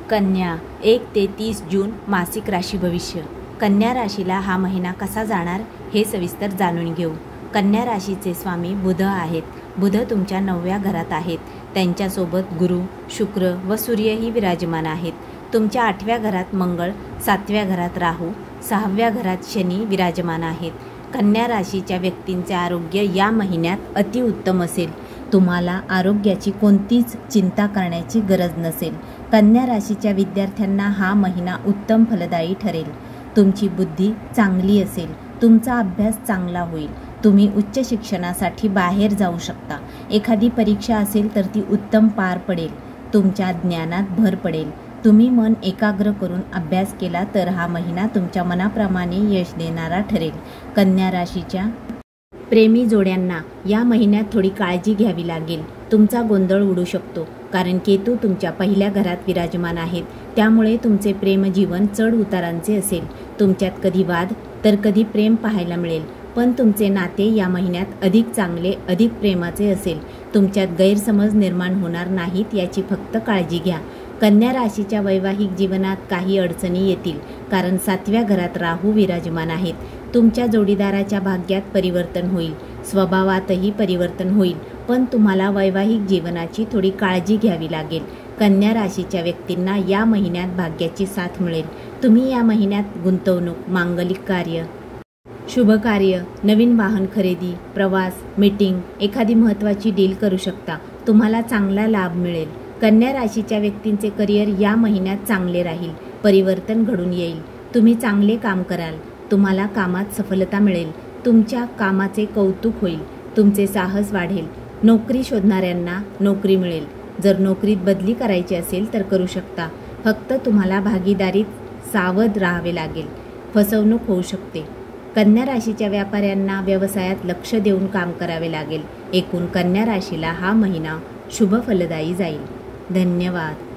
कन्या 1 ते 30 जून मासिक राशी भविष्य. कन्या राशीला हा महिना कसा जाणार हे सविस्तर जाणून घेऊ. कन्या राशीचे स्वामी बुध आहेत. बुध तुमच्या 9व्या घरात आहेत. त्यांच्यासोबत गुरु, शुक्र व सूर्यही विराजमान आहेत. तुमच्या 8व्या घरात मंगळ, 7व्या घरात राहू, 6व्या घरात शनी विराजमान आहेत. कन्या राशीच्या व्यक्तींचे आरोग्य या महिन्यात अतिउत्तम असेल. तुम्हाला आरोग्याची कोणतीच चिंता करण्याची गरज नसेल. कन्या राशीच्या विद्यार्थ्यांना हा महिना उत्तम फलदायी ठरेल. तुमची बुद्धी चांगली असेल. तुमचा अभ्यास चांगला होईल. तुम्ही उच्च शिक्षणासाठी बाहेर जाऊ शकता. एखादी परीक्षा असेल तर ती उत्तम पार पडेल. तुमच्या ज्ञानात भर पडेल. तुम्ही मन एकाग्र करून अभ्यास केला तर हा महिना तुमच्या मनाप्रमाणे यश देणारा ठरेल. कन्या राशीच्या प्रेमी जोड्यांना या महिन्यात थोडी काळजी घ्यावी लागेल. तुमचा गोंधळ उडू शकतो कारण केतू तुमच्या 1ल्या घरात विराजमान आहेत. त्यामुळे तुमचे प्रेमजीवन चढ उतारांचे असेल. तुमच्यात कधी वाद तर कधी प्रेम पाहायला मिळेल. पण तुमचे नाते या महिन्यात अधिक चांगले, अधिक प्रेमाचे असेल. तुमच्यात गैरसमज निर्माण होणार नाहीत याची फक्त काळजी घ्या. कन्या राशीच्या वैवाहिक जीवनात काही अडचणी येतील कारण 7व्या घरात राहू विराजमान आहेत. तुमच्या जोडीदाराच्या भाग्यात परिवर्तन होईल. स्वभावातही परिवर्तन होईल. पण तुम्हाला वैवाहिक जीवनाची थोडी काळजी घ्यावी लागेल. कन्या राशीच्या व्यक्तींना या महिन्यात भाग्याची साथ मिळेल. तुम्ही या महिन्यात गुंतवणूक, मांगलिक कार्य, शुभ कार्य, नवीन वाहन खरेदी, प्रवास, मीटिंग, एखादी महत्त्वाची डील करू शकता. तुम्हाला चांगला लाभ मिळेल. कन्या राशीच्या व्यक्तींचे करिअर या महिन्यात चांगले राहील. परिवर्तन घडून येईल. तुम्ही चांगले काम कराल. तुम्हाला कामात सफलता मिळेल. तुमच्या कामाचे कौतुक होईल. तुमचे साहस वाढेल. नोकरी शोधणाऱ्यांना नोकरी मिळेल. जर नोकरीत बदली करायची असेल तर करू शकता. फक्त तुम्हाला भागीदारीत सावध राहावे लागेल. फसवणूक होऊ शकते. कन्या राशीच्या व्यापाऱ्यांना व्यवसायात लक्ष देऊन काम करावे लागेल. एकूण कन्या राशीला हा महिना शुभ फलदायी जाईल. धन्यवाद.